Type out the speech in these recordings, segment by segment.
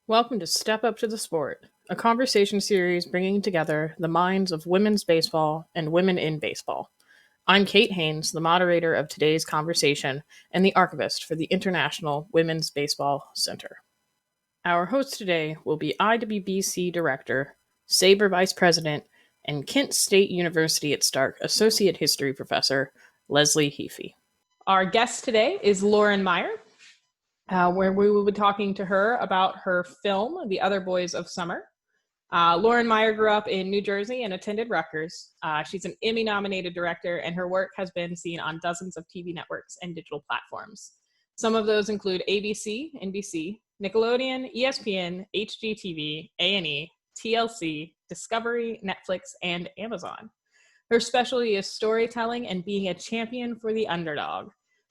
Welcome to Step Up to the Sport, a conversation series bringing together the minds of women's baseball and women in baseball. I'm Kate Haines, the moderator of today's conversation and the archivist for the International Women's Baseball Center. Our host today will be IWBC Director, Sabre Vice President, and Kent State University at Stark Associate History Professor, Leslie Heaphy. Our guest today is Lauren Meyer, where we will be talking to her about her film, The Other Boys of Summer. Lauren Meyer grew up in New Jersey and attended Rutgers. She's an Emmy-nominated director, and her work has been seen on dozens of TV networks and digital platforms. Some of those include ABC, NBC, Nickelodeon, ESPN, HGTV, A&E, TLC, Discovery, Netflix, and Amazon. Her specialty is storytelling and being a champion for the underdog.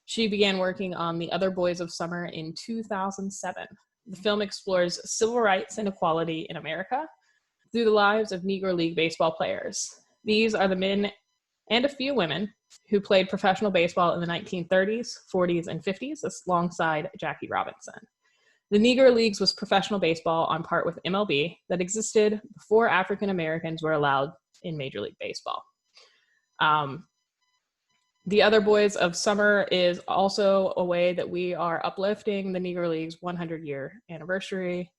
She began working on The Other Boys of Summer in 2007. The film explores civil rights and equality in America through the lives of Negro League baseball players. These are the men and a few women who played professional baseball in the 1930s, 40s, and 50s alongside Jackie Robinson. The Negro Leagues was professional baseball on par with MLB that existed before African Americans were allowed in Major League Baseball. The Other Boys of Summer is also a way that we are uplifting the Negro League's 100-year anniversary,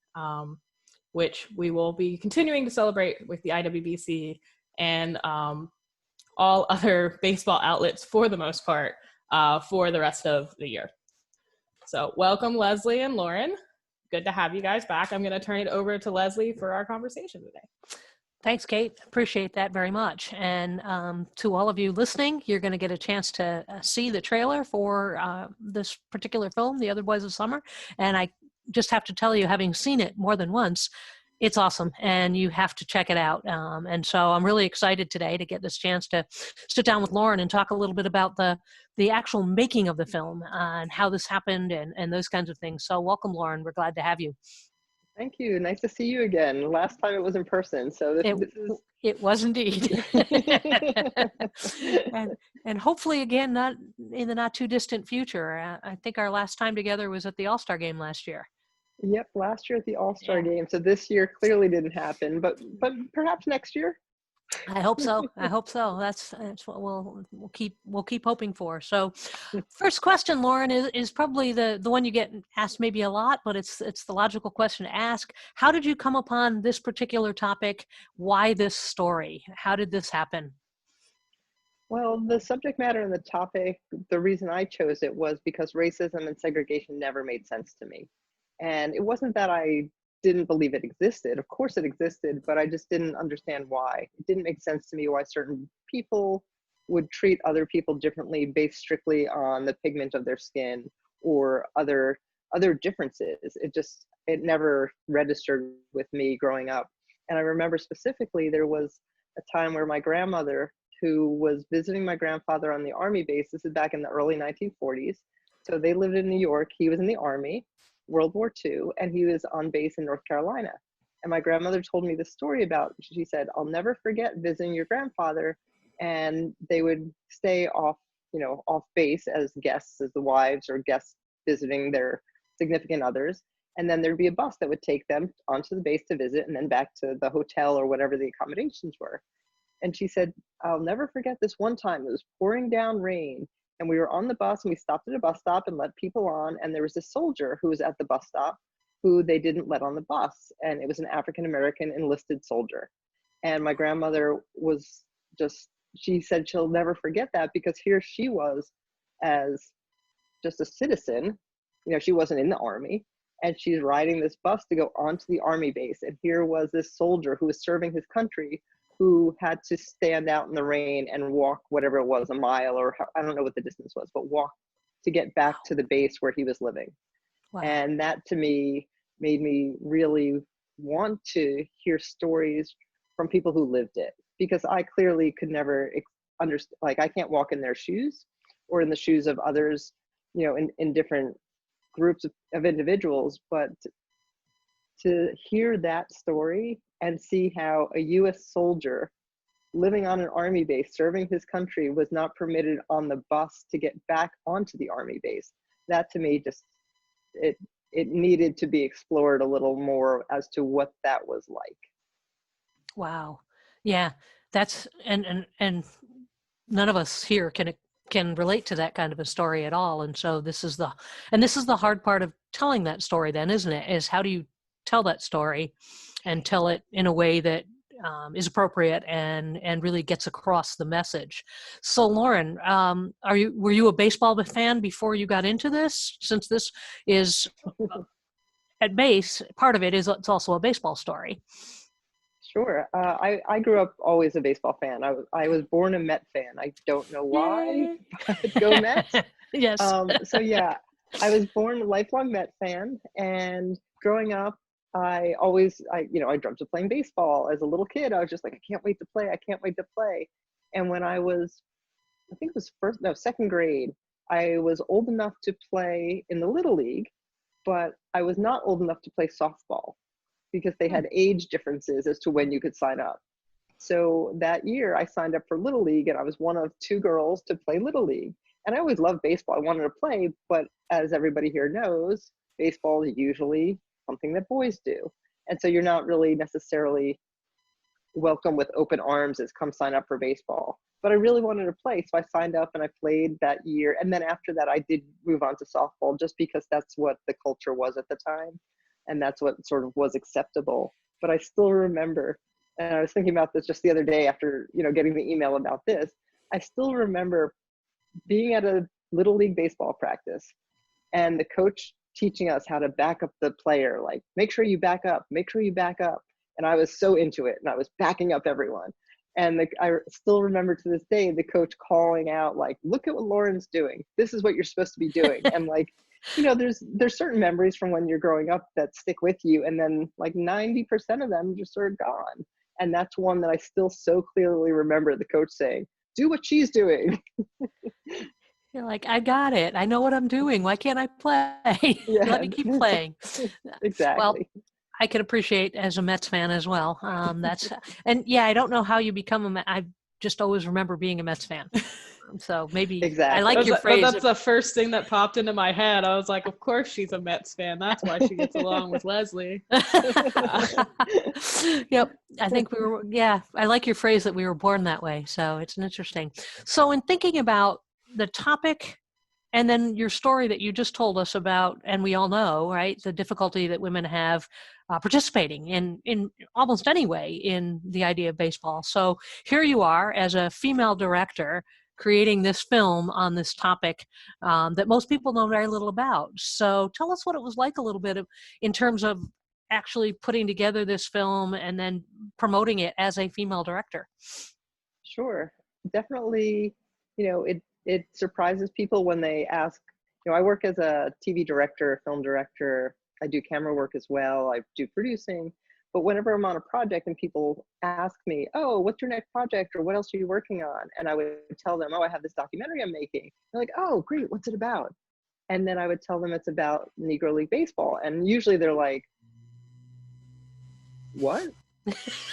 which we will be continuing to celebrate with the IWBC and all other baseball outlets for the most part for the rest of the year. So welcome, Leslie and Lauren. Good to have you guys back. I'm going to turn it over to Leslie for our conversation today. Thanks, Kate. Appreciate that very much. And to all of you listening, you're going to get a chance to see the trailer for this particular film, The Other Boys of Summer. And I just have to tell you, having seen it more than once, it's awesome, and you have to check it out. And so I'm really excited today to get this chance to sit down with Lauren and talk a little bit about the actual making of the film and how this happened and those kinds of things. So welcome, Lauren. We're glad to have you. Thank you. Nice to see you again. Last time it was in person, so it was indeed. and hopefully again, not in the not too distant future. I think our last time together was at the All-Star game last year. Yep, last year at the All-Star game. So this year clearly didn't happen, but perhaps next year. I hope so. That's what we'll keep hoping for. So, first question, Lauren, is probably the one you get asked maybe a lot, but it's the logical question to ask. How did you come upon this particular topic? Why this story? How did this happen? Well, the subject matter and the topic, the reason I chose it was because racism and segregation never made sense to me. And it wasn't that I didn't believe it existed. Of course it existed, but I just didn't understand why. It didn't make sense to me why certain people would treat other people differently based strictly on the pigment of their skin or other differences. It never registered with me growing up. And I remember specifically there was a time where my grandmother, who was visiting my grandfather on the Army base, this is back in the early 1940s. So they lived in New York. He was in the Army, World War II, and he was on base in North Carolina. And my grandmother told me this story about, she said, I'll never forget visiting your grandfather, and they would stay off base as guests, as the wives or guests visiting their significant others. And then there'd be a bus that would take them onto the base to visit and then back to the hotel or whatever the accommodations were. And she said, I'll never forget this one time. It was pouring down rain. And we were on the bus and we stopped at a bus stop and let people on. And there was a soldier who was at the bus stop who they didn't let on the bus. And it was an African-American enlisted soldier. And my grandmother she said she'll never forget that because here she was as just a citizen. She wasn't in the Army. And she's riding this bus to go onto the Army base. And here was this soldier who was serving his country who had to stand out in the rain and walk whatever it was, a mile or I don't know what the distance was, but walk to get back to the base where he was living. Wow. And that to me made me really want to hear stories from people who lived it, because I clearly could never understand, like I can't walk in their shoes or in the shoes of others, in different groups of individuals, but to hear that story and see how a U.S. soldier living on an Army base, serving his country, was not permitted on the bus to get back onto the Army base. That to me it it needed to be explored a little more as to what that was like. Wow. Yeah, that's and none of us here can relate to that kind of a story at all. And so this is the hard part of telling that story then, isn't it? Is how do you tell that story and tell it in a way that is appropriate and really gets across the message. So Lauren, were you a baseball fan before you got into this? Since this is at base, part of it's also a baseball story. Sure. I grew up always a baseball fan. I was born a Met fan. I don't know why, but go Mets. Yes. So yeah, I was born a lifelong Met fan, and growing up, I dreamt of playing baseball. As a little kid, I was just like, I can't wait to play. I can't wait to play. And when I was, I think it was second grade, I was old enough to play in the Little League, but I was not old enough to play softball because they had age differences as to when you could sign up. So that year I signed up for Little League, and I was one of two girls to play Little League. And I always loved baseball. I wanted to play, but as everybody here knows, baseball is usually something that boys do. And so you're not really necessarily welcome with open arms as come sign up for baseball. But I really wanted to play, so I signed up and I played that year. And then after that, I did move on to softball just because that's what the culture was at the time. And that's what sort of was acceptable. But I still remember, and I was thinking about this just the other day after, getting the email about this, I still remember being at a Little League baseball practice and the coach teaching us how to back up the player, like, make sure you back up, make sure you back up. And I was so into it, and I was backing up everyone. And I still remember to this day, the coach calling out, like, look at what Lauren's doing. This is what you're supposed to be doing. And like, there's certain memories from when you're growing up that stick with you. And then like 90% of them just are gone. And that's one that I still so clearly remember the coach saying, do what she's doing. You're like, I got it. I know what I'm doing. Why can't I play? Yeah. Let me keep playing. Exactly. Well, I can appreciate as a Mets fan as well. And yeah, I don't know how you become a Met. I just always remember being a Mets fan. So maybe exactly. I like your phrase. That's the first thing that popped into my head. I was like, of course she's a Mets fan. That's why she gets along with Leslie. Yep. I think I like your phrase that we were born that way. So it's interesting. So in thinking about the topic and then your story that you just told us about, and we all know, right, the difficulty that women have participating in almost any way in the idea of baseball. So here you are as a female director creating this film on this topic that most people know very little about. So tell us what it was like a little bit in terms of actually putting together this film and then promoting it as a female director. Sure. Definitely, it surprises people when they ask, I work as a TV director, film director. I do camera work as well. I do producing. But whenever I'm on a project and people ask me, oh, what's your next project? Or what else are you working on? And I would tell them, oh, I have this documentary I'm making. They're like, oh, great. What's it about? And then I would tell them it's about Negro League baseball. And usually they're like, what?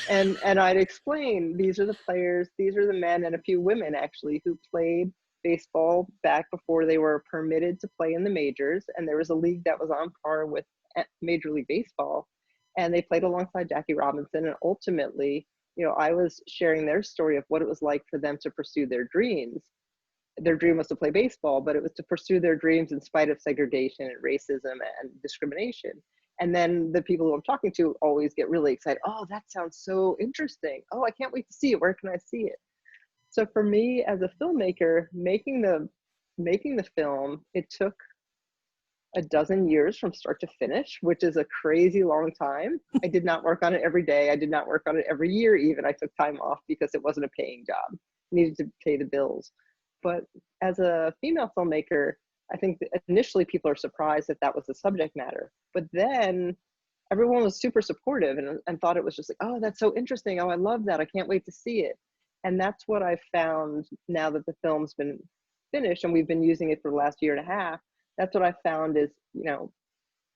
and I'd explain, these are the players, these are the men and a few women actually who played baseball back before they were permitted to play in the majors. And there was a league that was on par with Major League Baseball. And they played alongside Jackie Robinson. And ultimately, I was sharing their story of what it was like for them to pursue their dreams. Their dream was to play baseball, but it was to pursue their dreams in spite of segregation and racism and discrimination. And then the people who I'm talking to always get really excited. Oh, that sounds so interesting. Oh, I can't wait to see it. Where can I see it? So for me as a filmmaker, making the film, it took a dozen years from start to finish, which is a crazy long time. I did not work on it every day. I did not work on it every year even. I took time off because it wasn't a paying job. I needed to pay the bills. But as a female filmmaker, I think that initially people are surprised that that was the subject matter. But then everyone was super supportive and thought it was just like, oh, that's so interesting. Oh, I love that. I can't wait to see it. And that's what I found now that the film's been finished and we've been using it for the last year and a half. That's what I found is,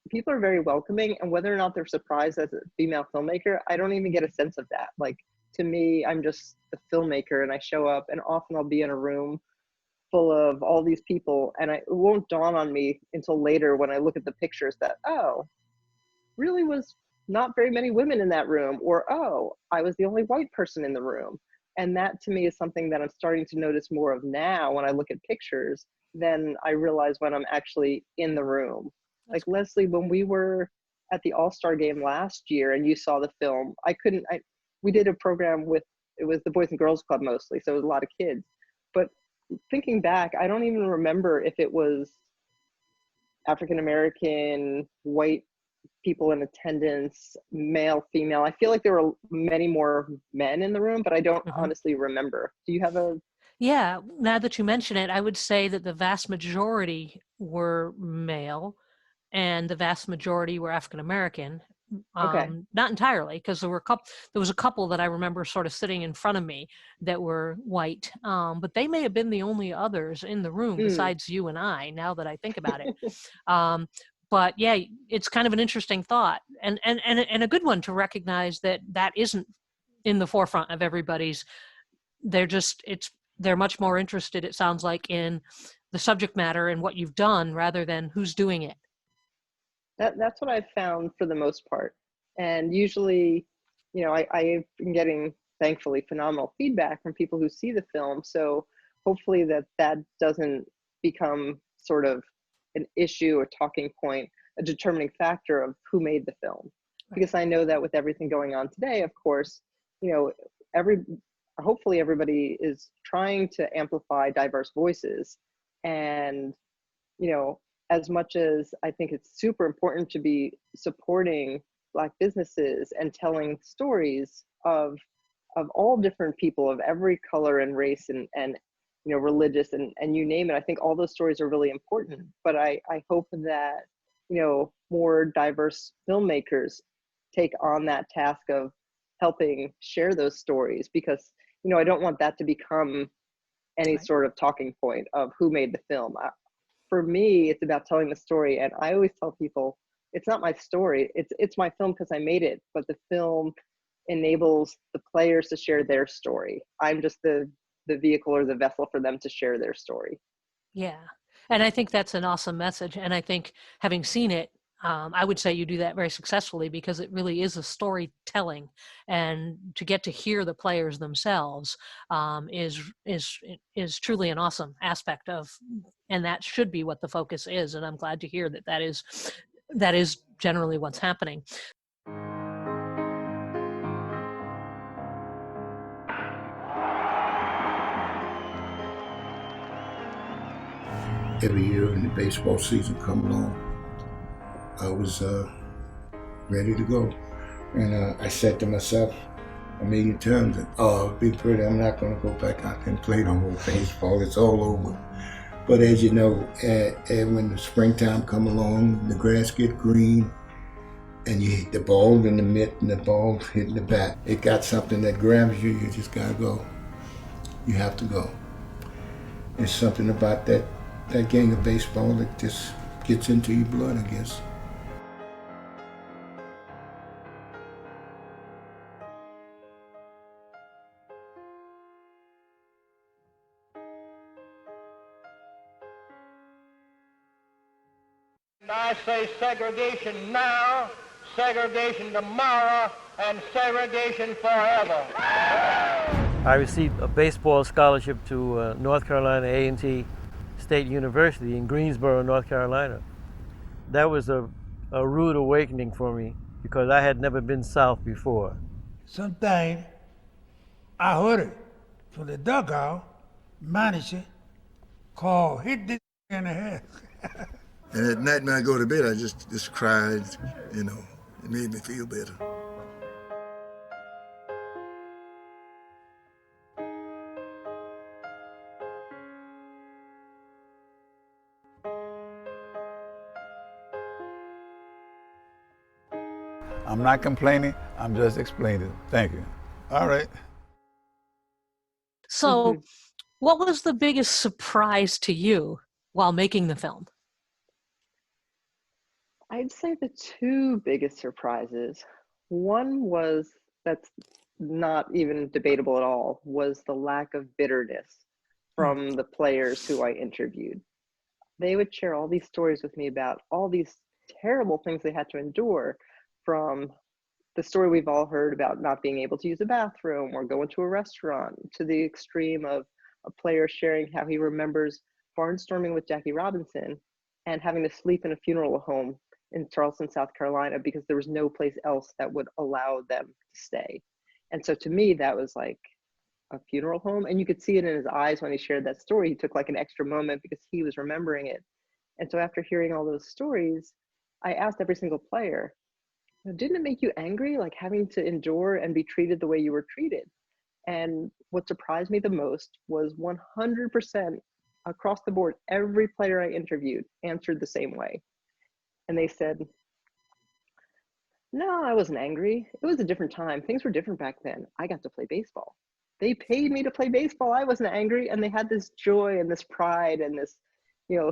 people are very welcoming, and whether or not they're surprised as a female filmmaker, I don't even get a sense of that. Like, to me, I'm just a filmmaker and I show up, and often I'll be in a room full of all these people, and it won't dawn on me until later when I look at the pictures that, oh, really was not very many women in that room, or oh, I was the only white person in the room. And that to me is something that I'm starting to notice more of now when I look at pictures than I realize when I'm actually in the room. Like Leslie, when we were at the All-Star game last year and you saw the film, we did a program with, it was the Boys and Girls Club mostly, so it was a lot of kids. But thinking back, I don't even remember if it was African American, white people in attendance, male, female. I feel like there were many more men in the room, but I don't honestly remember. Do you have a? Yeah, now that you mention it, I would say that the vast majority were male and the vast majority were African American. Okay. Not entirely, because there was a couple that I remember sort of sitting in front of me that were white, but they may have been the only others in the room besides you and I, now that I think about it. But yeah, it's kind of an interesting thought, and a good one to recognize that isn't in the forefront of everybody's. They're much more interested, it sounds like, in the subject matter and what you've done rather than who's doing it. That's what I've found for the most part. And usually, I've been getting, thankfully, phenomenal feedback from people who see the film. So hopefully that doesn't become sort of an issue, a talking point, a determining factor of who made the film. Because I know that with everything going on today, of course, hopefully everybody is trying to amplify diverse voices. And, as much as I think it's super important to be supporting Black businesses and telling stories of all different people of every color and race and religious and you name it, I think all those stories are really important. But I hope that, more diverse filmmakers take on that task of helping share those stories, because, I don't want that to become any sort of talking point of who made the film. For me, it's about telling the story. And I always tell people, it's not my story. It's my film because I made it, but the film enables the players to share their story. I'm just the vehicle or the vessel for them to share their story. Yeah. And I think that's an awesome message. And I think, having seen it, I would say you do that very successfully, because it really is a storytelling, and to get to hear the players themselves is truly an awesome aspect of, and that should be what the focus is. And I'm glad to hear that is generally what's happening. Every year when the baseball season come along, I was ready to go. And I said to myself a million times, oh, Big Pretty, I'm not going to go back out and play no more baseball. It's all over. But as you know, when the springtime come along, the grass get green, and you hit the ball in the mitt and the ball hitting the bat, it got something that grabs you. You just got to go. You have to go. There's something about that game of baseball that just gets into your blood, I guess. I say segregation now, segregation tomorrow, and segregation forever. I received a baseball scholarship to North Carolina A&T State University in Greensboro, North Carolina. That was a rude awakening for me, because I had never been south before. Sometimes I heard it from the dugout, manager called, hit this in the head. And at night when I go to bed, I just cried, It made me feel better. I'm not complaining, I'm just explaining. Thank you. All right. So what was the biggest surprise to you while making the film? I'd say the two biggest surprises. One was, that's not even debatable at all, was the lack of bitterness from the players who I interviewed. They would share all these stories with me about all these terrible things they had to endure, from the story we've all heard about not being able to use a bathroom or going to a restaurant, to the extreme of a player sharing how he remembers barnstorming with Jackie Robinson and having to sleep in a funeral home in Charleston, South Carolina, because there was no place else that would allow them to stay. And so to me, that was like a funeral home. And you could see it in his eyes when he shared that story. He took like an extra moment because he was remembering it. And so after hearing all those stories, I asked every single player, didn't it make you angry, like having to endure and be treated the way you were treated? And what surprised me the most was 100% across the board, every player I interviewed answered the same way. And they said, no, I wasn't angry. It was a different time. Things were different back then. I got to play baseball. They paid me to play baseball. I wasn't angry. And they had this joy and this pride and this,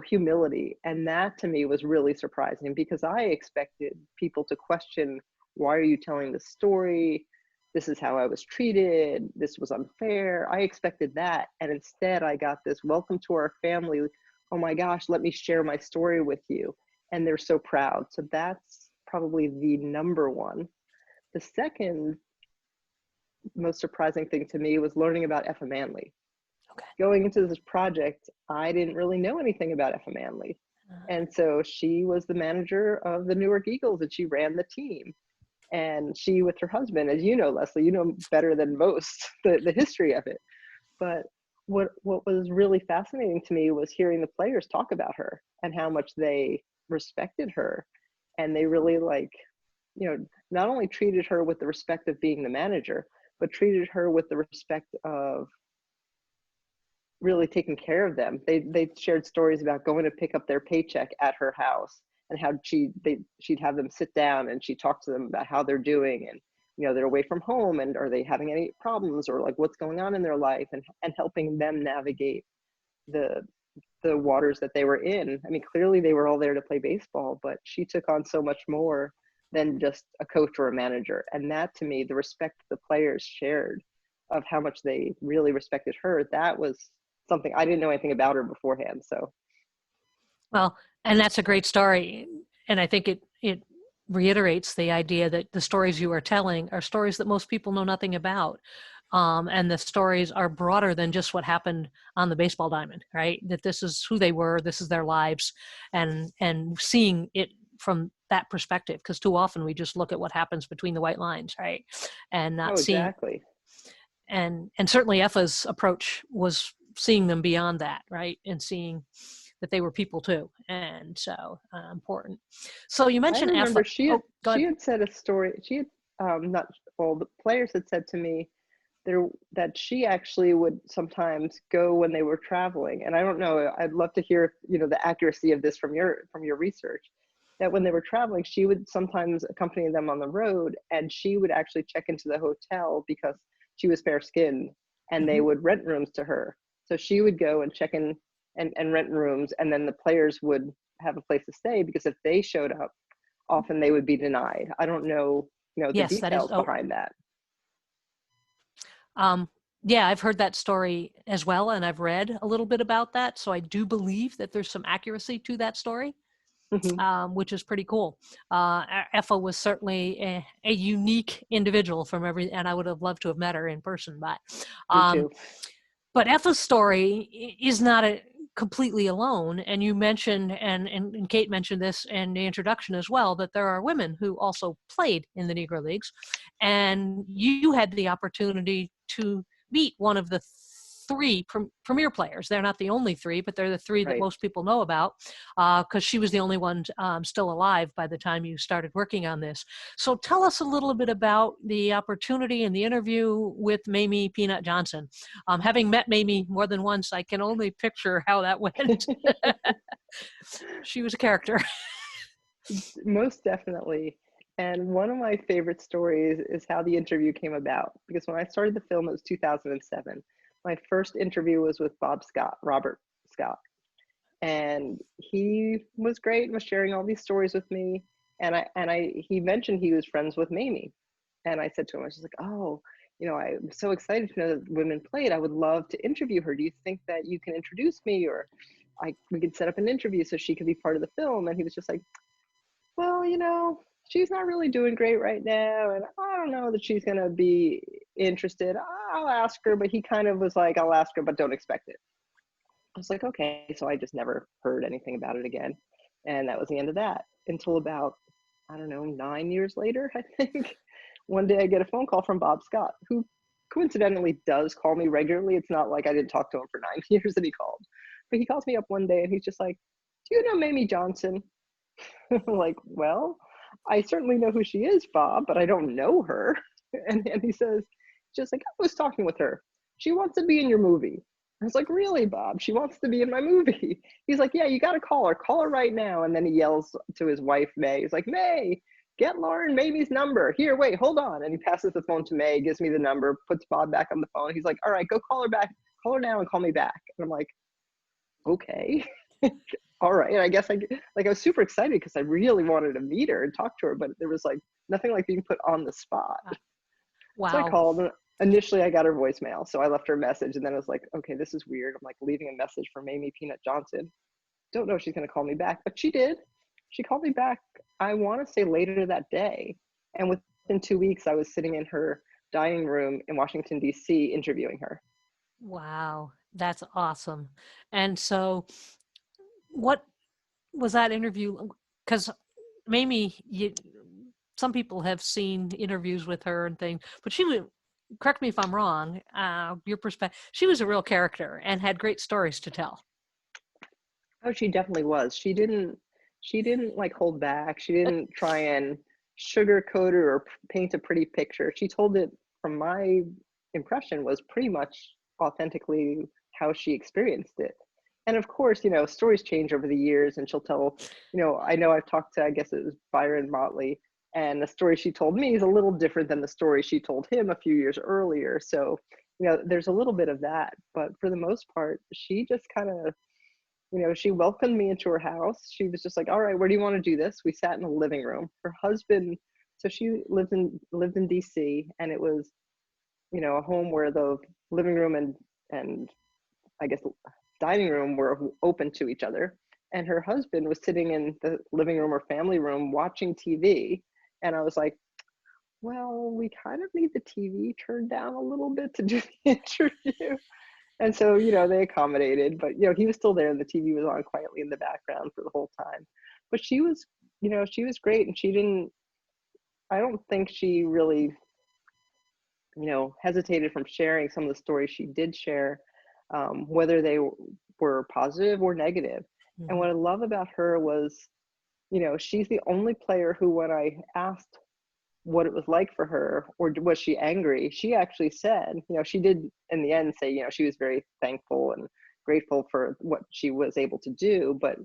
humility. And that to me was really surprising, because I expected people to question, why are you telling this story? This is how I was treated. This was unfair. I expected that. And instead I got this, welcome to our family. Oh my gosh, let me share my story with you. And they're so proud. So that's probably the number one. The second most surprising thing to me was learning about Effa Manley. Okay. Going into this project, I didn't really know anything about Effa Manley. And so she was the manager of the Newark Eagles, and she ran the team. And she, with her husband, as you know, Leslie, you know better than most the history of it. But what was really fascinating to me was hearing the players talk about her and how much they respected her. And they really not only treated her with the respect of being the manager, but treated her with the respect of really taking care of them. They shared stories about going to pick up their paycheck at her house, and how she'd have them sit down and she'd talk to them about how they're doing, and they're away from home, and are they having any problems, or like what's going on in their life, and helping them navigate the waters that they were in. I mean, clearly they were all there to play baseball, but she took on so much more than just a coach or a manager. And that, to me, the respect the players shared of how much they really respected her, that was something I didn't know anything about her beforehand. So, well, and that's a great story. And I think it reiterates the idea that the stories you are telling are stories that most people know nothing about. And the stories are broader than just what happened on the baseball diamond, right? That this is who they were, this is their lives, and seeing it from that perspective, because too often we just look at what happens between the white lines, right? And not seeing. Exactly. And certainly Effa's approach was seeing them beyond that, right? And seeing that they were people too. And so important. So you mentioned I remember Effa. she had said a story. She had the players had said to me that she actually would sometimes go when they were traveling. And I don't know, I'd love to hear, the accuracy of this from your research, that when they were traveling, she would sometimes accompany them on the road, and she would actually check into the hotel because she was fair skinned, and they would rent rooms to her. So she would go and check in and rent rooms, and then the players would have a place to stay, because if they showed up, often they would be denied. I don't know, the details behind that. Yeah, I've heard that story as well, and I've read a little bit about that. So I do believe that there's some accuracy to that story, which is pretty cool. Effa was certainly a unique individual and I would have loved to have met her in person, but Me too. But Effa's story is not completely alone. And you mentioned, and Kate mentioned this in the introduction as well, that there are women who also played in the Negro Leagues. And you had the opportunity to meet one of the three premier players. They're not the only three, but they're the three that most people know about, because she was the only one still alive by the time you started working on this. So tell us a little bit about the opportunity and the interview with Mamie Peanut Johnson. Having met Mamie more than once, I can only picture how that went. She was a character. Most definitely. And one of my favorite stories is how the interview came about, because when I started the film, it was 2007. My first interview was with Robert Scott, and he was great and was sharing all these stories with me. And he mentioned he was friends with Mamie, and I said to him, I was just like, oh, I'm so excited to know that women played. I would love to interview her. Do you think that you can introduce me, or we could set up an interview so she could be part of the film?" And he was just like, "Well, she's not really doing great right now, and I don't know that she's going to be interested. I'll ask her." But he kind of was like, "I'll ask her, but don't expect it." I was like, "Okay." So I just never heard anything about it again. And that was the end of that until about, I don't know, 9 years later, I think. One day I get a phone call from Bob Scott, who coincidentally does call me regularly. It's not like I didn't talk to him for 9 years and he called. But he calls me up one day and he's just like, "Do you know Mamie Johnson?" I'm like, "Well, I certainly know who she is, Bob, but I don't know her." And he says, just like, "I was talking with her. She wants to be in your movie." I was like, "Really, Bob? She wants to be in my movie?" He's like, "Yeah, you got to call her. Call her right now." And then he yells to his wife, May. He's like, "May, get Lauren Mamie's number. Here, wait, hold on." And he passes the phone to May, gives me the number, puts Bob back on the phone. He's like, "All right, go call her back. Call her now and call me back." And I'm like, "Okay." All right. And I guess I was super excited because I really wanted to meet her and talk to her, but there was like nothing like being put on the spot. Wow. So I called, and initially I got her voicemail. So I left her a message, and then I was like, okay, this is weird. I'm like leaving a message for Mamie Peanut Johnson. Don't know if she's going to call me back, but she did. She called me back, I want to say later that day. And within 2 weeks, I was sitting in her dining room in Washington, D.C., interviewing her. Wow, that's awesome. And so what was that interview? Because Mamie, some people have seen interviews with her and things, but she was, correct me if I'm wrong, your perspective, she was a real character and had great stories to tell. Oh, she definitely was. She didn't like hold back. She didn't try and sugarcoat it or paint a pretty picture. She told it, from my impression, was pretty much authentically how she experienced it. And of course, stories change over the years, and she'll tell, I know I've talked to, I guess it was Byron Motley, and the story she told me is a little different than the story she told him a few years earlier. So, there's a little bit of that, but for the most part, she just kind of, she welcomed me into her house. She was just like, "All right, where do you want to do this?" We sat in the living room. Her husband, so she lived in DC, and it was, a home where the living room and I guess dining room were open to each other. And her husband was sitting in the living room or family room watching TV. And I was like, "Well, we kind of need the TV turned down a little bit to do the interview." And so, they accommodated, but, he was still there and the TV was on quietly in the background for the whole time. But she was, she was great. And I don't think she really, hesitated from sharing some of the stories she did share, whether they were positive or negative. Mm-hmm. And what I love about her was, she's the only player who, when I asked what it was like for her, or was she angry, she actually said, she did in the end say, she was very thankful and grateful for what she was able to do. But,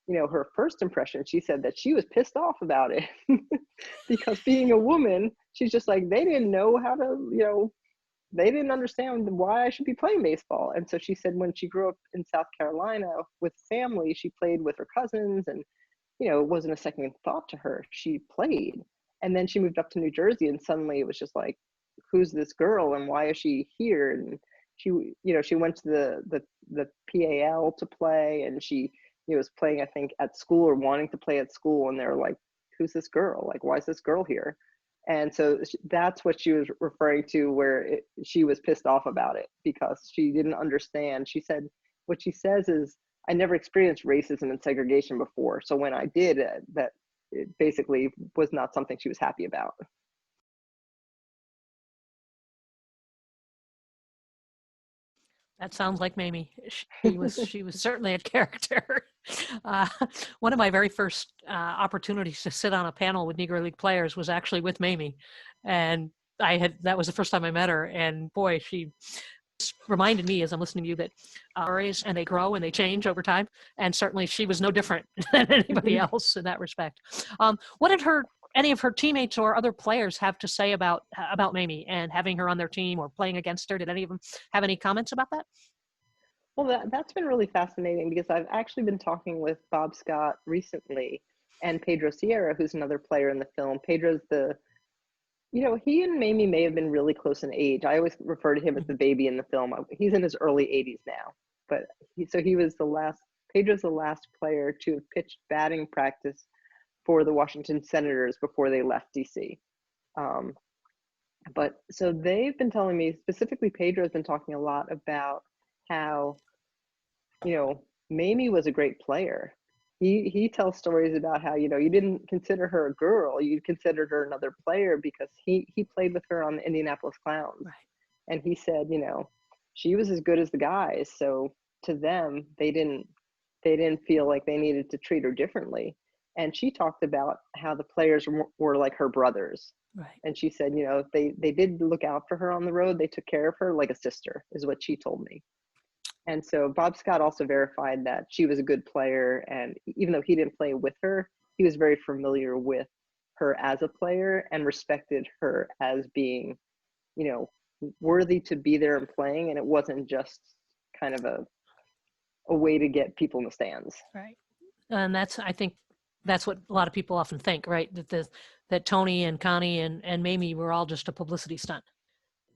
her first impression, she said that she was pissed off about it because being a woman, she's just like, they didn't know how to, they didn't understand why I should be playing baseball. And so she said when she grew up in South Carolina with family, she played with her cousins, and, it wasn't a second thought to her. She played. And then she moved up to New Jersey, and suddenly it was just like, who's this girl and why is she here? And she, she went to the PAL to play, and she, was playing, I think, at school or wanting to play at school. And they were like, who's this girl? Like, why is this girl here? And so that's what she was referring to, where she was pissed off about it because she didn't understand. She said, what she says is, "I never experienced racism and segregation before. So when I did, that it basically was not something she was happy about." That sounds like Mamie. She was certainly a character. One of my very first opportunities to sit on a panel with Negro League players was actually with Mamie, and that was the first time I met her. And boy, she reminded me, as I'm listening to you, that stories, and they grow and they change over time. And certainly, she was no different than anybody else in that respect. What did any of her teammates or other players have to say about Mamie and having her on their team or playing against her? Did any of them have any comments about that? Well, that's been really fascinating because I've actually been talking with Bob Scott recently and Pedro Sierra, who's another player in the film. Pedro's the You know, he and Mamie may have been really close in age. I always refer to him as the baby in the film. He's in his early 80s now, but he was the last. Pedro's the last player to have pitched batting practice for the Washington Senators before they left DC. But so they've been telling me, specifically Pedro's been talking a lot about how, you know, Mamie was a great player. He tells stories about how, you know, you didn't consider her a girl, you considered her another player because he played with her on the Indianapolis Clowns. Right. And he said, you know, she was as good as the guys. So to them, they didn't feel like they needed to treat her differently. And she talked about how the players were like her brothers. Right. And she said, you know, they did look out for her on the road. They took care of her like a sister, is what she told me. And so Bob Scott also verified that she was a good player. And even though he didn't play with her, he was very familiar with her as a player and respected her as being, you know, worthy to be there and playing. And it wasn't just kind of a way to get people in the stands. Right. And I think that's what a lot of people often think, right? That Tony and Connie and Mamie were all just a publicity stunt.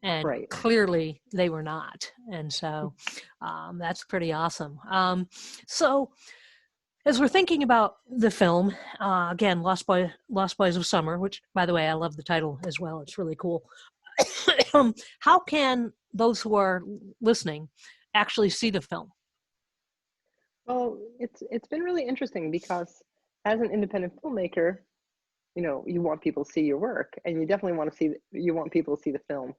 And right. Clearly they were not. And so that's pretty awesome. So as we're thinking about the film, again, Lost Boys of Summer, which, by the way, I love the title as well. It's really cool. How can those who are listening actually see the film? Well, it's been really interesting because as an independent filmmaker, you know, you want people to see your work, and you definitely want people to see the film.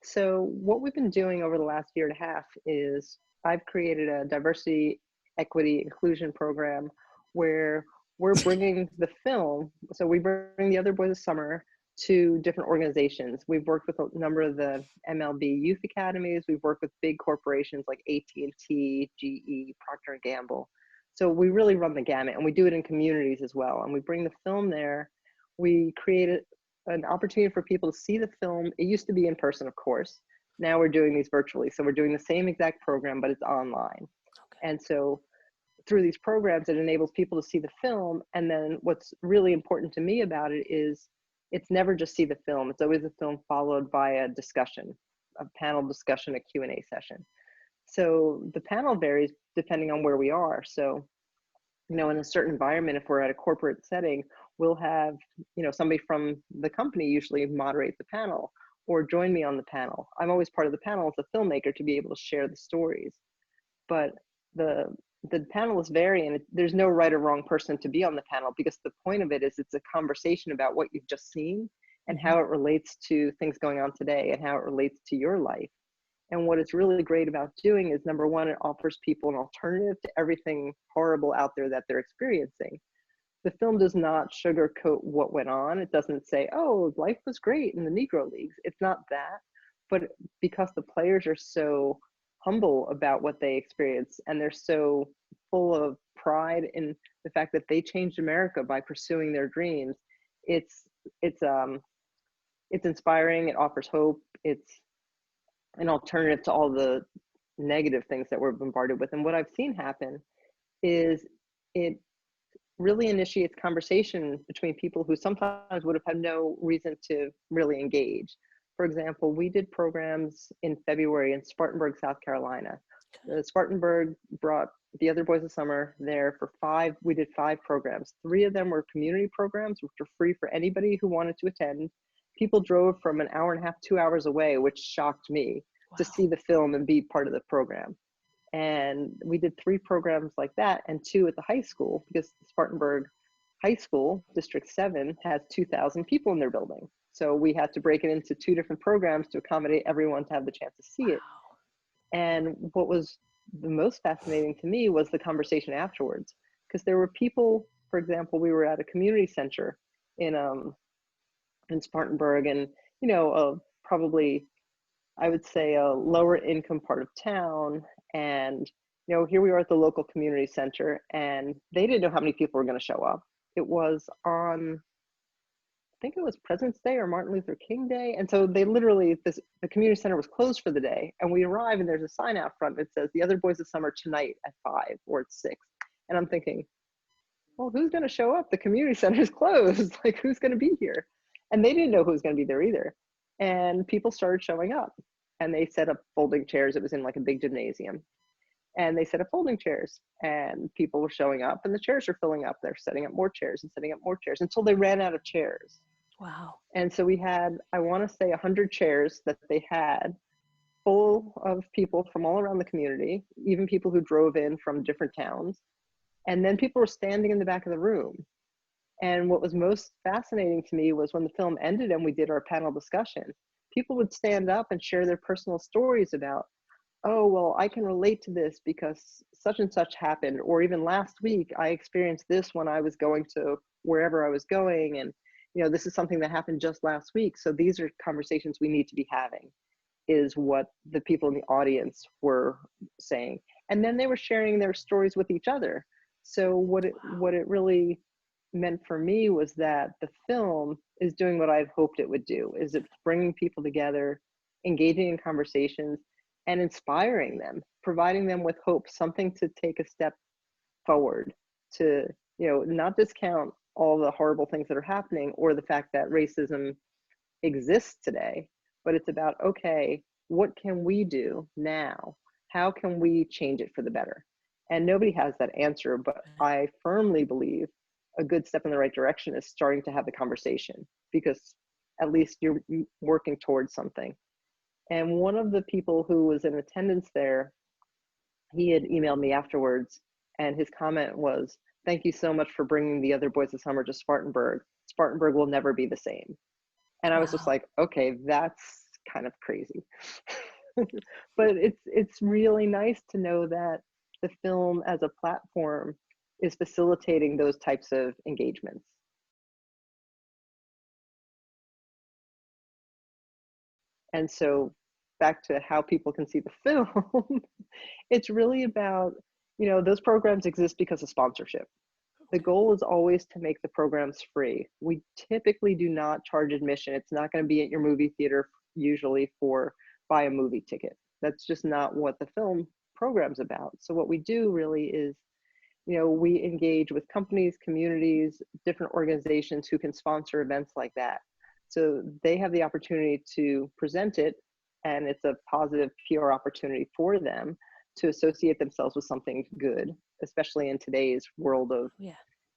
So what we've been doing over the last year and a half is I've created a diversity, equity, inclusion program where we're bringing the film. So we bring The Other Boys of Summer to different organizations. We've worked with a number of the MLB youth academies. We've worked with big corporations like AT&T, GE, Procter & Gamble. So we really run the gamut, and we do it in communities as well. And we bring the film there. We created an opportunity for people to see the film. It used to be in person, of course. Now we're doing these virtually. So we're doing the same exact program, but it's online. Okay. And so through these programs, it enables people to see the film. And then what's really important to me about it is it's never just see the film. It's always a film followed by a discussion, a panel discussion, a Q&A session. So the panel varies depending on where we are. So, you know, in a certain environment, if we're at a corporate setting, we'll have, you know, somebody from the company usually moderate the panel or join me on the panel. I'm always part of the panel as a filmmaker to be able to share the stories. But the panelists vary, and there's no right or wrong person to be on the panel, because the point of it is it's a conversation about what you've just seen and how it relates to things going on today and how it relates to your life. And what it's really great about doing is, number one, it offers people an alternative to everything horrible out there that they're experiencing. The film does not sugarcoat what went on. It doesn't say, oh, life was great in the Negro Leagues. It's not that. But because the players are so humble about what they experience, and they're so full of pride in the fact that they changed America by pursuing their dreams, it's inspiring. It offers hope. It's an alternative to all the negative things that we're bombarded with. And what I've seen happen is it really initiates conversation between people who sometimes would have had no reason to really engage. For example, we did programs in February in Spartanburg, South Carolina. Spartanburg brought The Other Boys of Summer there for we did 5 programs. 3 of them were community programs, which were free for anybody who wanted to attend. People drove from an hour and a half, 2 hours away, which shocked me, to see the film and be part of the program. And we did 3 programs like that, and 2 at the high school, because Spartanburg High School, District 7, has 2,000 people in their building. So we had to break it into 2 different programs to accommodate everyone to have the chance to see it. And what was the most fascinating to me was the conversation afterwards, because there were people, for example, we were at a community center in Spartanburg, and, you know, probably, I would say, a lower income part of town. And, you know, here we are at the local community center, and they didn't know how many people were going to show up. It was on, I think it was President's Day or Martin Luther King Day. And so they literally, the community center was closed for the day. And we arrive, and there's a sign out front that says The Other Boys of Summer tonight at 5 or at 6. And I'm thinking, well, who's going to show up? The community center is closed. Like, who's going to be here? And they didn't know who was going to be there either. And people started showing up, and they set up folding chairs. It was in like a big gymnasium. And they set up folding chairs, and people were showing up, and the chairs were filling up. They're setting up more chairs and setting up more chairs until they ran out of chairs. Wow. And so we had, I want to say 100 chairs that they had, full of people from all around the community, even people who drove in from different towns. And then people were standing in the back of the room. And what was most fascinating to me was when the film ended and we did our panel discussion, people would stand up and share their personal stories about, oh, well, I can relate to this because such and such happened. Or even last week, I experienced this when I was going to wherever I was going. And, you know, this is something that happened just last week. So these are conversations we need to be having, is what the people in the audience were saying. And then they were sharing their stories with each other. So what it really meant for me was that the film is doing what I'd hoped it would do, is it's bringing people together, engaging in conversations, and inspiring them, providing them with hope, something to take a step forward, to, you know, not discount all the horrible things that are happening or the fact that racism exists today, but it's about, okay, what can we do now? How can we change it for the better? And nobody has that answer, but I firmly believe a good step in the right direction is starting to have the conversation, because at least you're working towards something. And one of the people who was in attendance there, he had emailed me afterwards, and his comment was, "Thank you so much for bringing the other Boys of Summer to Spartanburg. Spartanburg will never be the same." And I was just like, okay, that's kind of crazy. But it's really nice to know that the film as a platform is facilitating those types of engagements. And so back to how people can see the film, it's really about, you know, those programs exist because of sponsorship. The goal is always to make the programs free. We typically do not charge admission. It's not going to be at your movie theater usually for buy a movie ticket. That's just not what the film program's about. So what we do really is, you know, we engage with companies, communities, different organizations who can sponsor events like that. So they have the opportunity to present it, and it's a positive PR opportunity for them to associate themselves with something good, especially in today's world of, you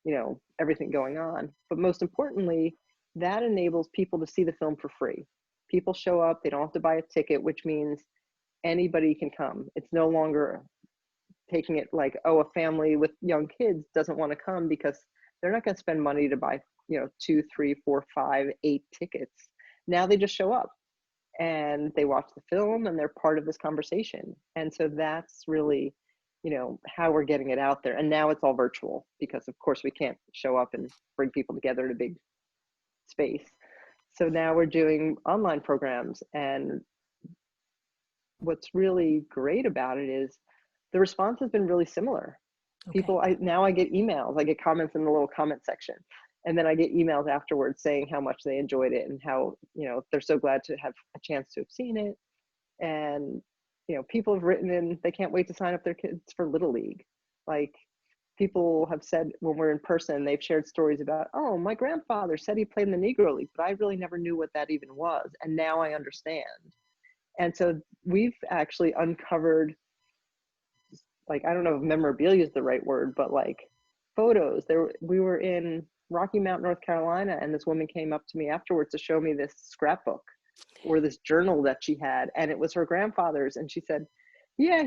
know, everything going on. But most importantly, that enables people to see the film for free. People show up, they don't have to buy a ticket, which means anybody can come. It's no longer taking it like, oh, a family with young kids doesn't want to come because they're not going to spend money to buy, you know, 2, 3, 4, 5, 8 tickets. Now they just show up and they watch the film and they're part of this conversation. And so that's really, you know, how we're getting it out there. And now it's all virtual because of course we can't show up and bring people together in a big space. So now we're doing online programs, and what's really great about it is the response has been really similar. Okay. People, now I get emails, I get comments in the little comment section, and then I get emails afterwards saying how much they enjoyed it and how, you know, they're so glad to have a chance to have seen it. And, you know, people have written in, they can't wait to sign up their kids for Little League. Like, people have said when we're in person, they've shared stories about, oh, my grandfather said he played in the Negro League, but I really never knew what that even was. And now I understand. And so we've actually uncovered, like, I don't know if memorabilia is the right word, but like photos. We were in Rocky Mount, North Carolina, and this woman came up to me afterwards to show me this scrapbook or this journal that she had, and it was her grandfather's. And she said, yeah,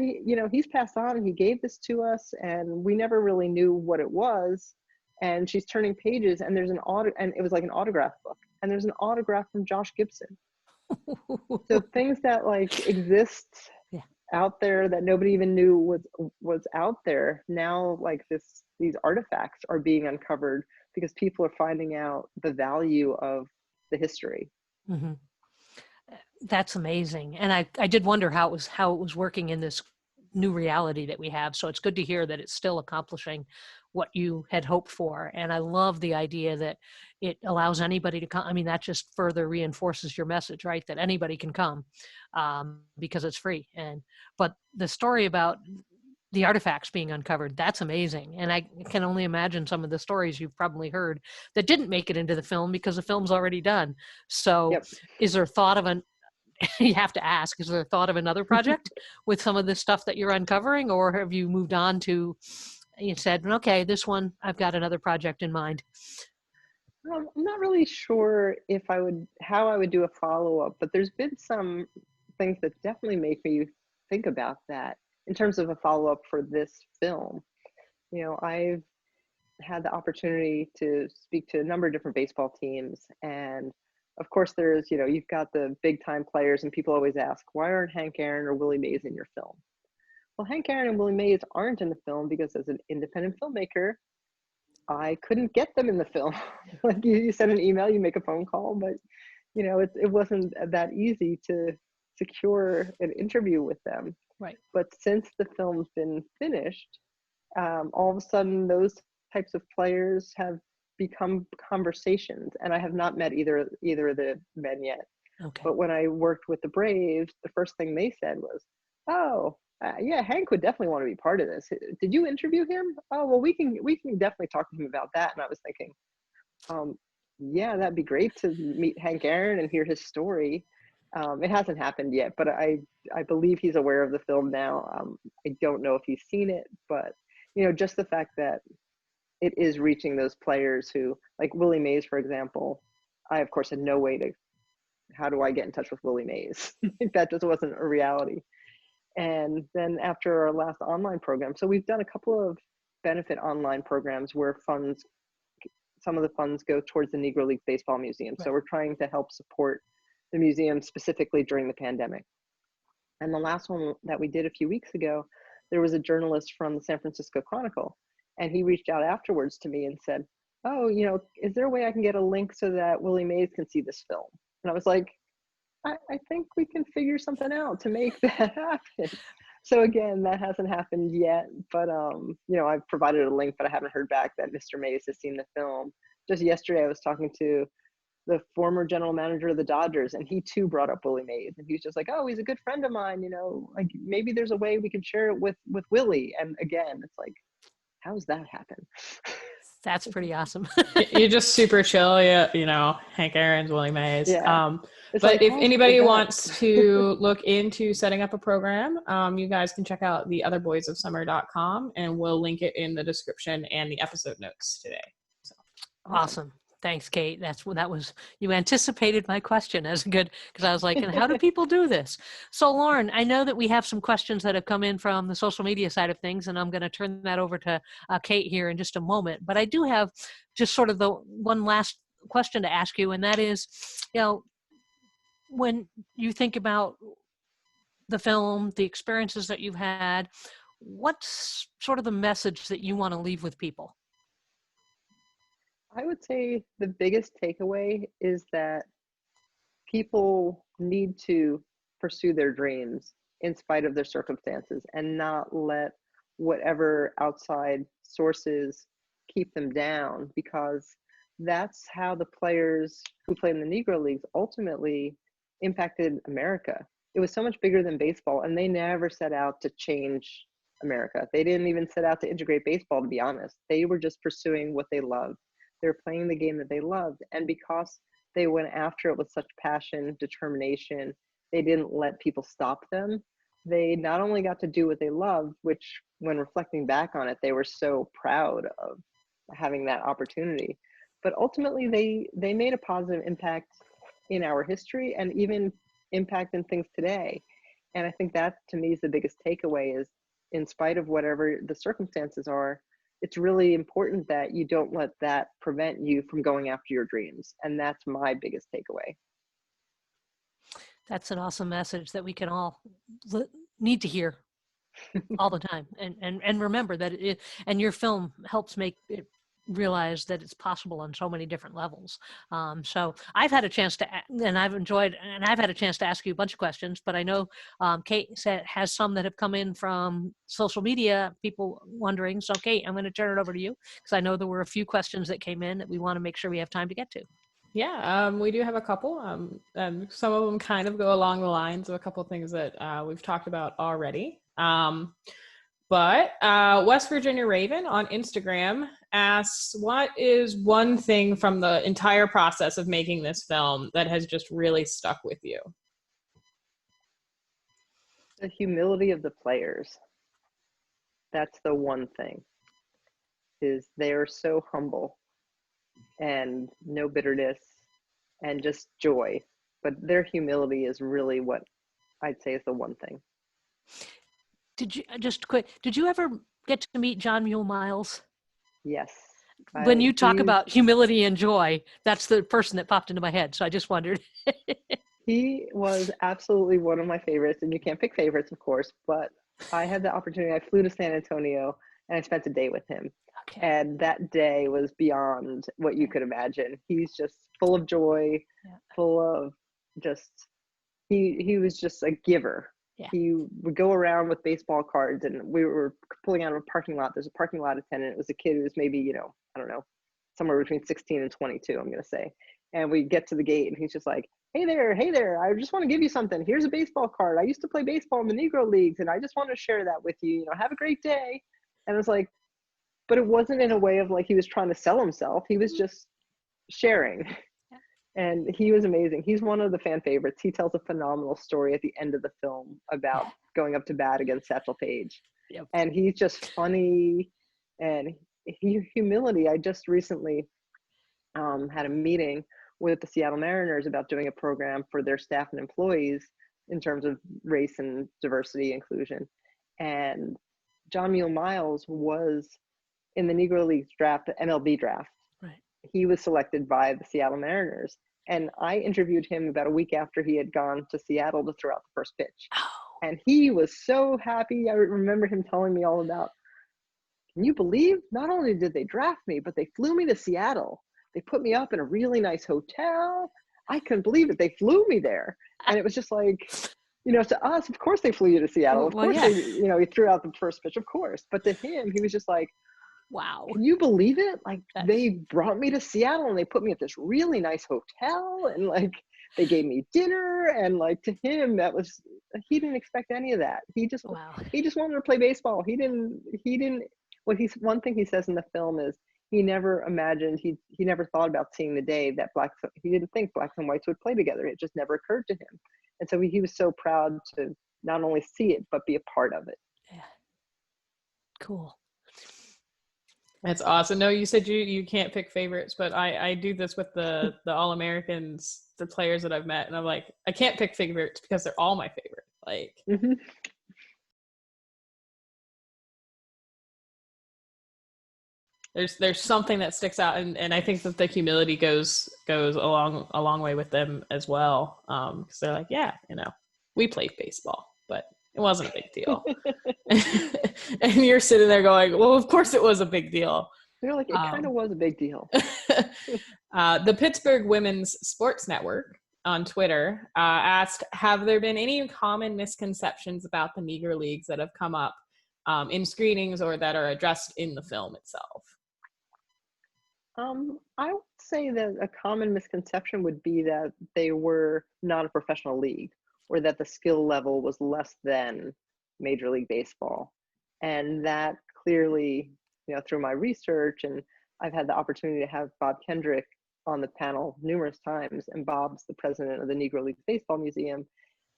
he's passed on and he gave this to us and we never really knew what it was. And she's turning pages and there's and it was like an autograph book, and there's an autograph from Josh Gibson. So things that like exist out there that nobody even knew was out there, now like these artifacts are being uncovered because people are finding out the value of the history. Mm-hmm. That's amazing. And I did wonder how it was working in this new reality that we have. So it's good to hear that it's still accomplishing what you had hoped for. And I love the idea that it allows anybody to come. I mean, that just further reinforces your message, right? That anybody can come because it's free. But the story about the artifacts being uncovered. That's amazing. And I can only imagine some of the stories you've probably heard that didn't make it into the film because the film's already done. So Yep. is there thought of you have to ask, is there thought of another project with some of this stuff that you're uncovering, or have you moved on to, you said, okay, this one, I've got another project in mind? I'm not really sure how I would do a follow-up, but there's been some things that definitely make me think about that in terms of a follow-up for this film. I've had the opportunity to speak to a number of different baseball teams, and of course there's, you've got the big time players, and people always ask, why aren't Hank Aaron or Willie Mays in your film? Well, Hank Aaron and Willie Mays aren't in the film because as an independent filmmaker, I couldn't get them in the film. Like you send an email, you make a phone call, but it wasn't that easy to secure an interview with them. Right. But since the film's been finished, all of a sudden those types of players have become conversations, and I have not met either of the men yet. Okay. But when I worked with the Braves, the first thing they said was, "Oh, yeah, Hank would definitely want to be part of this. Did you interview him? Oh, well, we can definitely talk to him about that." And I was thinking, yeah, that'd be great to meet Hank Aaron and hear his story. It hasn't happened yet, but I believe he's aware of the film now. I don't know if he's seen it, but just the fact that it is reaching those players who, like Willie Mays, for example, I of course had no way to. How do I get in touch with Willie Mays? That just wasn't a reality. And then after our last online program, so we've done a couple of benefit online programs where some of the funds go towards the Negro League Baseball Museum. Right. So we're trying to help support the museum specifically during the pandemic. And the last one that we did a few weeks ago, there was a journalist from the San Francisco Chronicle, and he reached out afterwards to me and said, "Oh, is there a way I can get a link so that Willie Mays can see this film?" And I was like, I think we can figure something out to make that happen. So again, that hasn't happened yet, but I've provided a link, but I haven't heard back that Mr. Mays has seen the film. Just yesterday, I was talking to the former general manager of the Dodgers, and he too brought up Willie Mays, and he was just like, "Oh, he's a good friend of mine. Like maybe there's a way we can share it with Willie." And again, it's like, how's that happen? That's pretty awesome. You're just super chill, Hank Aaron's, Willie Mays. Yeah. But like, if anybody wants to look into setting up a program, you guys can check out theotherboysofsummer.com, and we'll link it in the description and the episode notes today. So Awesome. Thanks, Kate. You anticipated my question as good, because I was like, and how do people do this? So Lauren, I know that we have some questions that have come in from the social media side of things, and I'm going to turn that over to Kate here in just a moment. But I do have just sort of the one last question to ask you, and that is, when you think about the film, the experiences that you've had, what's sort of the message that you want to leave with people? I would say the biggest takeaway is that people need to pursue their dreams in spite of their circumstances and not let whatever outside sources keep them down, because that's how the players who play in the Negro Leagues ultimately impacted America. It was so much bigger than baseball, and they never set out to change America. They didn't even set out to integrate baseball, to be honest. They were just pursuing what they loved. They were playing the game that they loved. And because they went after it with such passion, determination, they didn't let people stop them. They not only got to do what they loved, which when reflecting back on it, they were so proud of having that opportunity, but ultimately they made a positive impact in our history and even impact in things today. And I think that to me is the biggest takeaway, is in spite of whatever the circumstances are, it's really important that you don't let that prevent you from going after your dreams. And that's my biggest takeaway. That's an awesome message that we can all need to hear all the time. And remember that and your film helps make it realize that it's possible on so many different levels. So I've had a chance to, and I've enjoyed, and I've had a chance to ask you a bunch of questions, but I know Kate has some that have come in from social media, people wondering. So Kate, I'm going to turn it over to you, because I know there were a few questions that came in that we want to make sure we have time to get to. Yeah, we do have a couple. Some of them kind of go along the lines of a couple of things that we've talked about already. But West Virginia Raven on Instagram asks, what is one thing from the entire process of making this film that has just really stuck with you? The humility of the players. That's the one thing, is they are so humble and no bitterness and just joy. But their humility is really what I'd say is the one thing. Did you ever get to meet John Mule Miles? Yes. When you talk about humility and joy, that's the person that popped into my head. So I just wondered. He was absolutely one of my favorites, and you can't pick favorites, of course, but I had the opportunity. I flew to San Antonio and I spent a day with him. Okay. And that day was beyond what you could imagine. He's just full of joy, full of just, he was just a giver. Yeah. He would go around with baseball cards, and we were pulling out of a parking lot. There's a parking lot attendant. It was a kid who was maybe, I don't know, somewhere between 16 and 22, I'm going to say. And we get to the gate and he's just like, hey there, I just want to give you something. Here's a baseball card. I used to play baseball in the Negro Leagues, and I just want to share that with you. Have a great day. And I was like, but it wasn't in a way of like he was trying to sell himself. He was just sharing. Yeah. And he was amazing. He's one of the fan favorites. He tells a phenomenal story at the end of the film about going up to bat against Satchel Paige. Yep. And he's just funny and humility. I just recently had a meeting with the Seattle Mariners about doing a program for their staff and employees in terms of race and diversity inclusion. And John Mule Miles was in the Negro Leagues draft, the MLB draft. Right. He was selected by the Seattle Mariners. And I interviewed him about a week after he had gone to Seattle to throw out the first pitch. Oh. And he was so happy. I remember him telling me all about, can you believe not only did they draft me, but they flew me to Seattle. They put me up in a really nice hotel. I couldn't believe it. They flew me there. And it was just like, to us, of course they flew you to Seattle. Of course they, he threw out the first pitch, of course. But to him, he was just like, wow. Can you believe it? Like they brought me to Seattle and they put me at this really nice hotel and like they gave me dinner. And like to him, he didn't expect any of that. He just wanted to play baseball. One thing he says in the film is, he never imagined, he never thought about seeing the day that he didn't think blacks and whites would play together. It just never occurred to him. And so he was so proud to not only see it, but be a part of it. Yeah. Cool. That's awesome. No, you said you can't pick favorites, but I do this with the All-Americans, the players that I've met, and I'm like, I can't pick favorites because they're all my favorite. Like, mm-hmm. There's something that sticks out, and I think that the humility goes a long way with them as well, because they're like, we played baseball, but it wasn't a big deal. And you're sitting there going, well, of course it was a big deal. They're like, it kind of was a big deal. The Pittsburgh Women's Sports Network on Twitter asked, have there been any common misconceptions about the Negro Leagues that have come up in screenings or that are addressed in the film itself? I would say that a common misconception would be that they were not a professional league, or that the skill level was less than Major League Baseball. And that clearly, through my research, and I've had the opportunity to have Bob Kendrick on the panel numerous times, and Bob's the president of the Negro League Baseball Museum,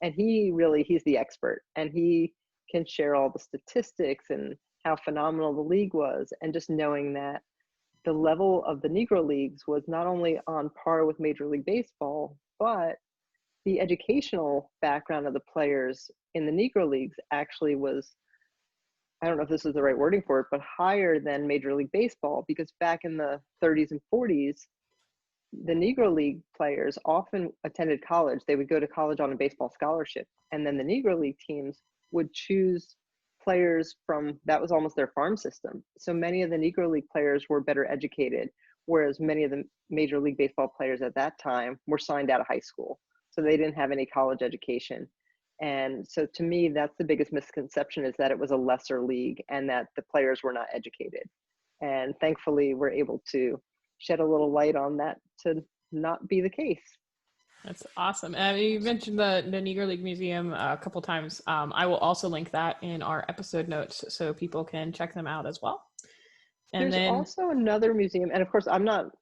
and he's the expert, and he can share all the statistics and how phenomenal the league was, and just knowing that the level of the Negro Leagues was not only on par with Major League Baseball, but the educational background of the players in the Negro Leagues actually was, I don't know if this is the right wording for it, but higher than Major League Baseball, because back in the 30s and 40s, the Negro League players often attended college. They would go to college on a baseball scholarship, and then the Negro League teams would choose players that was almost their farm system. So many of the Negro League players were better educated, whereas many of the Major League Baseball players at that time were signed out of high school. So they didn't have any college education. And so to me, that's the biggest misconception, is that it was a lesser league and that the players were not educated. And thankfully, we're able to shed a little light on that to not be the case. That's awesome. You mentioned the Negro League Museum a couple times. I will also link that in our episode notes so people can check them out as well. And There's then also another museum, and of course, I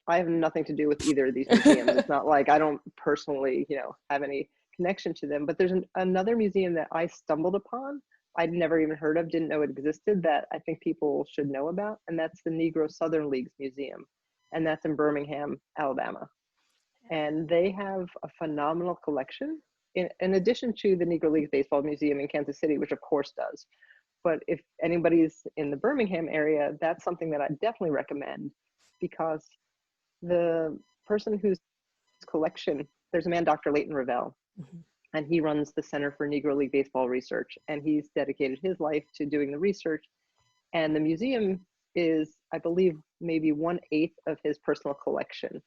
have nothing to do with either of these museums. It's not like I don't personally, have any connection to them, but there's another museum that I stumbled upon. I'd never even heard of, didn't know it existed, that I think people should know about, and that's the Negro Southern Leagues Museum, and that's in Birmingham, Alabama. And they have a phenomenal collection, in addition to the Negro Leagues Baseball Museum in Kansas City, which of course does. But if anybody's in the Birmingham area, that's something that I definitely recommend, because the person whose collection, there's a man, Dr. Leighton Ravel, and he runs the Center for Negro League Baseball Research, and he's dedicated his life to doing the research. And the museum is, I believe, maybe 1/8 of his personal collection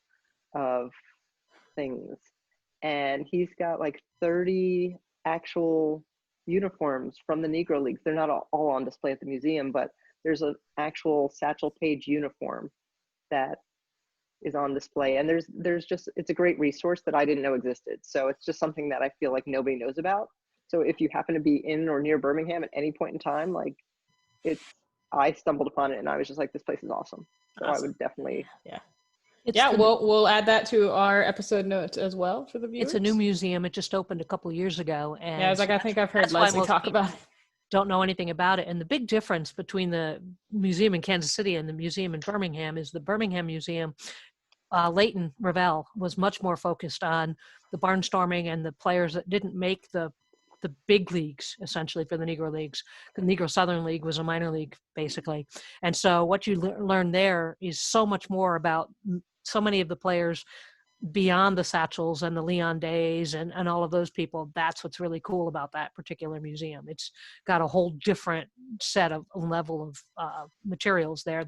of things. And he's got like 30 actual uniforms from the Negro Leagues. They're not all on display at the museum, but there's an actual Satchel Paige uniform that is on display. And there's just, it's a great resource that I didn't know existed. So it's just something that I feel like nobody knows about. So if you happen to be in or near Birmingham at any point in time, like I stumbled upon it and I was just like, this place is awesome. So I would definitely. Yeah. We'll add that to our episode notes as well for the viewers. It's a new museum. It just opened a couple of years ago. And I was like, I think I've heard Leslie talk about it. Don't know anything about it. And the big difference between the museum in Kansas City and the museum in Birmingham is the Birmingham Museum, Leighton Ravel was much more focused on the barnstorming and the players that didn't make the big leagues, essentially, for the Negro Leagues. The Negro Southern League was a minor league, basically. And so what you learn there is so much more about so many of the players beyond the Satchels and the Leon Days and all of those people. That's what's really cool about that particular museum. It's got a whole different set of level of materials there,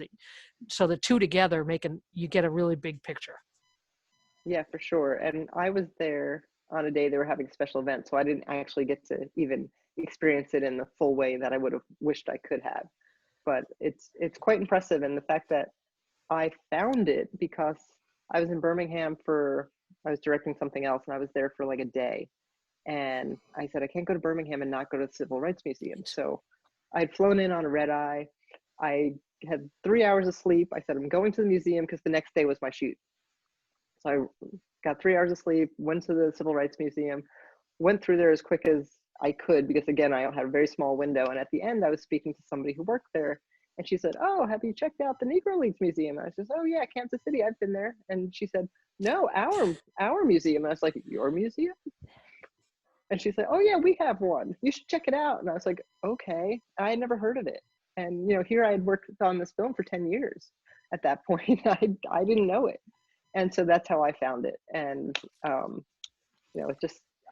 so the two together you get a really big picture. Yeah, for sure. And I was there on a day they were having a special event, so I didn't actually get to even experience it in the full way that I would have wished I could have. But it's quite impressive, and the fact that I found it because I was in Birmingham I was directing something else, and I was there for like a day. And I said, I can't go to Birmingham and not go to the Civil Rights Museum. So I'd flown in on a red eye. I had 3 hours of sleep. I said, I'm going to the museum because the next day was my shoot. So I got 3 hours of sleep, went to the Civil Rights Museum, went through there as quick as I could, because again, I had a very small window. And at the end, I was speaking to somebody who worked there. And she said, oh, have you checked out the Negro Leagues Museum? And I said, oh yeah, Kansas City, I've been there. And she said, no, our museum. And I was like, your museum? And she said, oh yeah, we have one. You should check it out. And I was like, okay. I had never heard of it. And here I had worked on this film for 10 years at that point. I didn't know it. And so that's how I found it. And,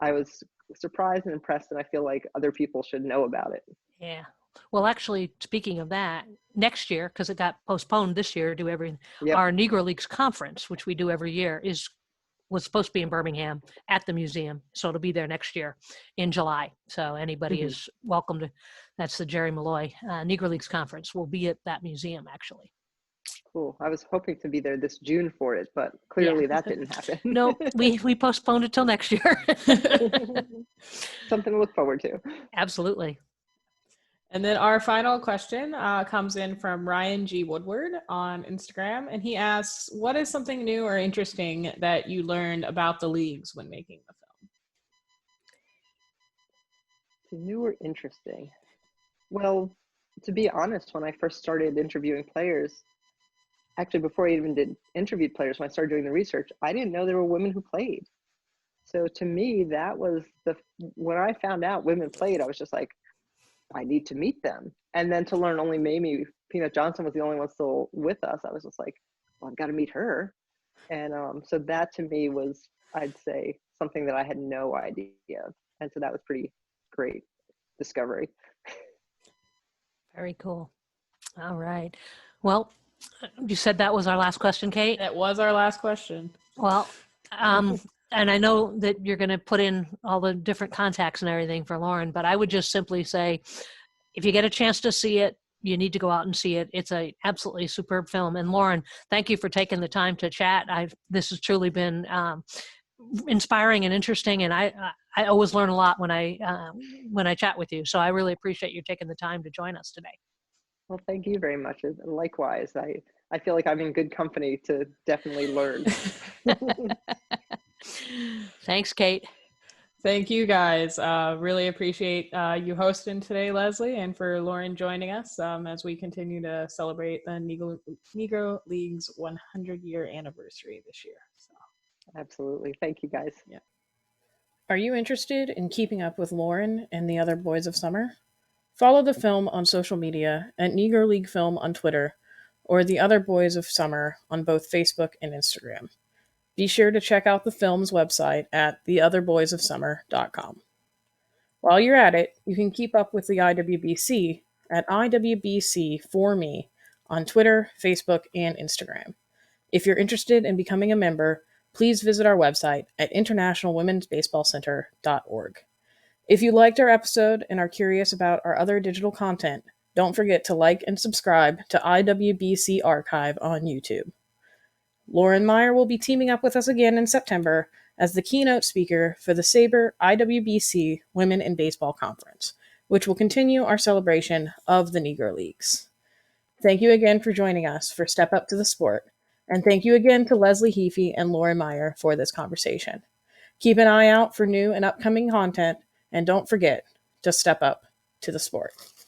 I was surprised and impressed, and I feel like other people should know about it. Yeah. Well, actually, speaking of that, next year, because it got postponed this year, our Negro Leagues conference, which we do every year, was supposed to be in Birmingham at the museum. So it'll be there next year in July. So anybody is welcome to. That's the Jerry Malloy Negro Leagues conference. Will be at that museum, actually. Cool. I was hoping to be there this June for it, but clearly that didn't happen. No, we postponed it till next year. Something to look forward to. Absolutely. And then our final question comes in from Ryan G. Woodward on Instagram. And he asks, what is something new or interesting that you learned about the leagues when making the film? New or interesting? Well, to be honest, when I first started interviewing players, actually before I even interviewed players, when I started doing the research, I didn't know there were women who played. So to me, that was when I found out women played, I was just like, I need to meet them. And then to learn only Mamie Peanut Johnson was the only one still with us, I was just like, well, I've got to meet her. And so that to me was, I'd say, something that I had no idea of. And so that was pretty great discovery. Very cool. All right. Well, you said that was our last question, Kate? That was our last question. Well, and I know that you're going to put in all the different contacts and everything for Lauren, but I would just simply say, if you get a chance to see it, you need to go out and see it. It's a absolutely superb film. And Lauren, thank you for taking the time to chat. This has truly been inspiring and interesting, and I always learn a lot when I chat with you. So I really appreciate you taking the time to join us today. Well, thank you very much. And likewise, I feel like I'm in good company to definitely learn. Thanks, Kate. Thank you, guys. Really appreciate you hosting today, Leslie, and for Lauren joining us as we continue to celebrate the Negro League's 100-year anniversary this year. So. Absolutely. Thank you, guys. Yeah. Are you interested in keeping up with Lauren and the other Boys of Summer? Follow the film on social media at Negro League Film on Twitter or the Other Boys of Summer on both Facebook and Instagram. Be sure to check out the film's website at theotherboysofsummer.com. While you're at it, you can keep up with the IWBC at IWBC4Me on Twitter, Facebook, and Instagram. If you're interested in becoming a member, please visit our website at internationalwomen'sbaseballcenter.org. If you liked our episode and are curious about our other digital content, don't forget to like and subscribe to IWBC Archive on YouTube. Lauren Meyer will be teaming up with us again in September as the keynote speaker for the SABR IWBC Women in Baseball Conference, which will continue our celebration of the Negro Leagues. Thank you again for joining us for Step Up to the Sport, and thank you again to Leslie Heaphy and Lauren Meyer for this conversation. Keep an eye out for new and upcoming content, and don't forget to step up to the sport.